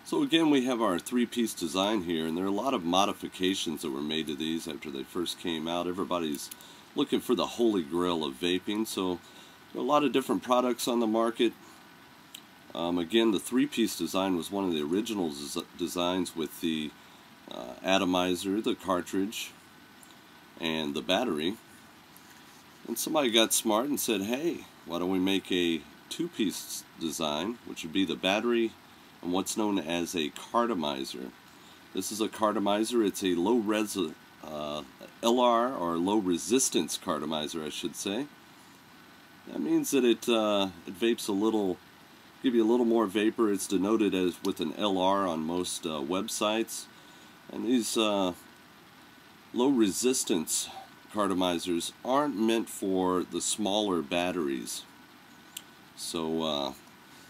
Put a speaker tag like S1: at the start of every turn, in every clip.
S1: So again, we have our three-piece design here, and there are a lot of modifications that were made to these after they first came out. Everybody's looking for the holy grail of vaping, so there are a lot of different products on the market. Again, the three-piece design was one of the original designs with the atomizer, the cartridge, and the battery. And somebody got smart and said, hey, why don't we make a two-piece design, which would be the battery and what's known as a Cartomizer. This is a Cartomizer. It's a LR, or low resistance Cartomizer, I should say. That means that it vapes a little, give you a little more vapor. It's denoted as with an LR on most websites. And these low resistance Cartomizers aren't meant for the smaller batteries. So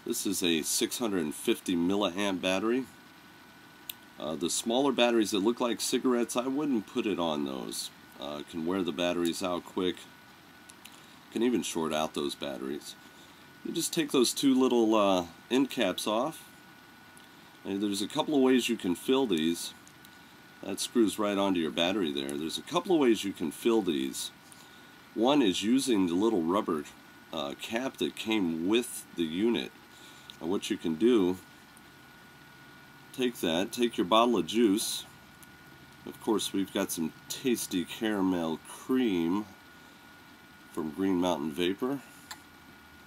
S1: this is a 650 milliamp battery. The smaller batteries that look like cigarettes, I wouldn't put it on those. Can wear the batteries out quick. Can even short out those batteries. You just take those two little end caps off. And there's a couple of ways you can fill these. That screws right onto your battery there. There's a couple of ways you can fill these. One is using the little rubber cap that came with the unit. And what you can do, take your bottle of juice. Of course, we've got some tasty caramel cream from Green Mountain Vapor,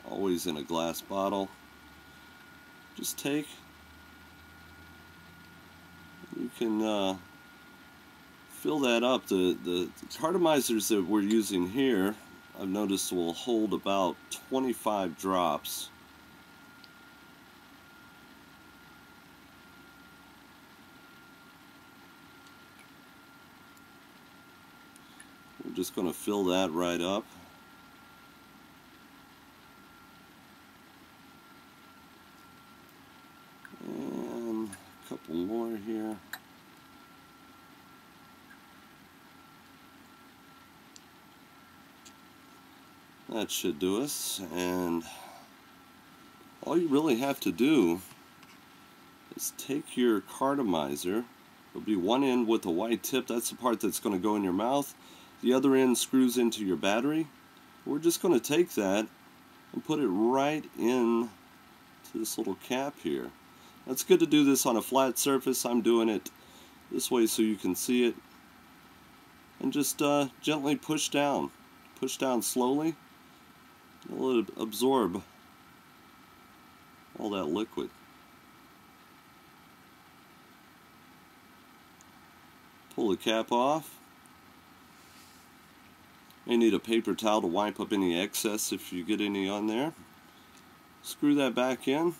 S1: always in a glass bottle. Just take, you can fill that up. The Cartomizers that we're using here, I've noticed, will hold about 25 drops. We're just going to fill that right up. And a couple more here. That should do us. And all you really have to do is take your Cartomizer. There'll be one end with a white tip. That's the part that's going to go in your mouth. The other end screws into your battery. We're just going to take that and put it right in to this little cap here. That's good to do this on a flat surface. I'm doing it this way so you can see it. And just gently push down. Push down slowly. And let it absorb all that liquid. Pull the cap off. May need a paper towel to wipe up any excess if you get any on there. Screw that back in.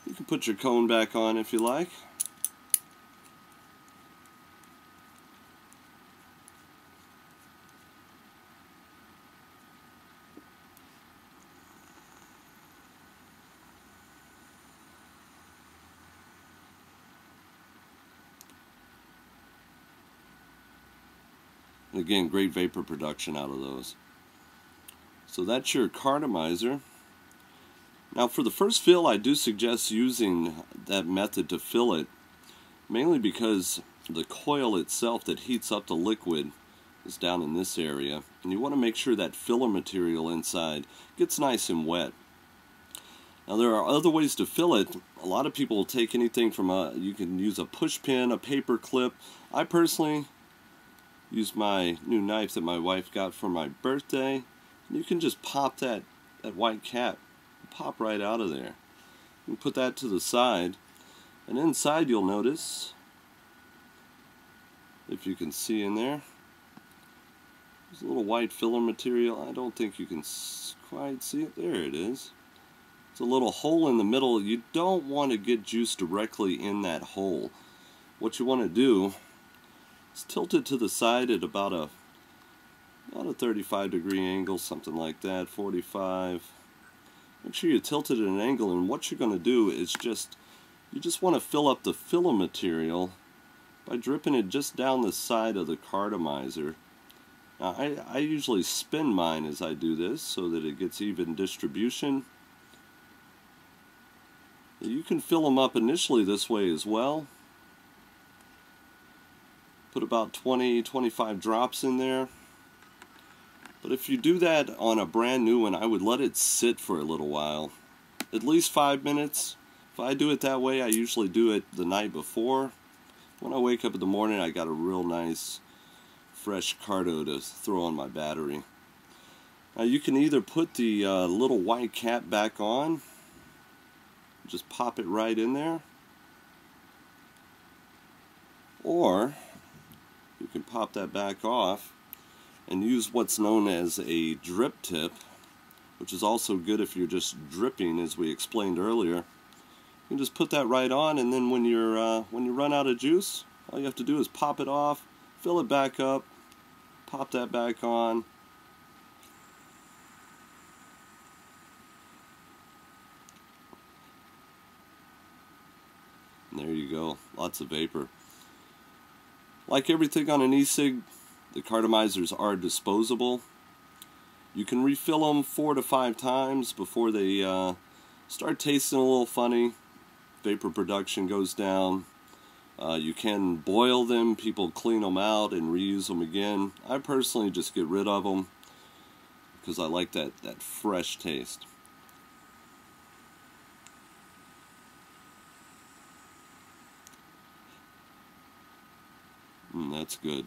S1: You can put your cone back on if you like. Again, great vapor production out of those. So that's your Cartomizer. Now for the first fill, I do suggest using that method to fill it, mainly because the coil itself that heats up the liquid is down in this area, and you want to make sure that filler material inside gets nice and wet. Now there are other ways to fill it. A lot of people will take anything from you can use a push pin, a paper clip. I personally use my new knife that my wife got for my birthday. And you can just pop that white cap, pop right out of there. You can put that to the side, and inside you'll notice, if you can see in there, there's a little white filler material. I don't think you can quite see it. There it is. It's a little hole in the middle. You don't want to get juice directly in that hole. what you want to do is tilt it to the side at about a 35-degree angle, something like that, 45. Make sure you tilt it at an angle, and what you're going to do is you just want to fill up the filler material by dripping it just down the side of the Cartomizer. Now, I usually spin mine as I do this so that it gets even distribution. You can fill them up initially this way as well. Put about 20-25 drops in there. But if you do that on a brand new one, I would let it sit for a little while. At least 5 minutes. If I do it that way, I usually do it the night before. When I wake up in the morning, I got a real nice fresh Carto to throw on my battery. Now you can either put the little white cap back on, just pop it right in there, or you can pop that back off and use what's known as a drip tip, which is also good if you're just dripping, as we explained earlier. You can just put that right on, and then when you run out of juice, all you have to do is pop it off, fill it back up, pop that back on. And there you go, lots of vapor. Like everything on an e-cig, the Cartomizers are disposable. You can refill them 4 to 5 times before they start tasting a little funny. Vapor production goes down. You can boil them. People clean them out and reuse them again. I personally just get rid of them because I like that fresh taste. That's good.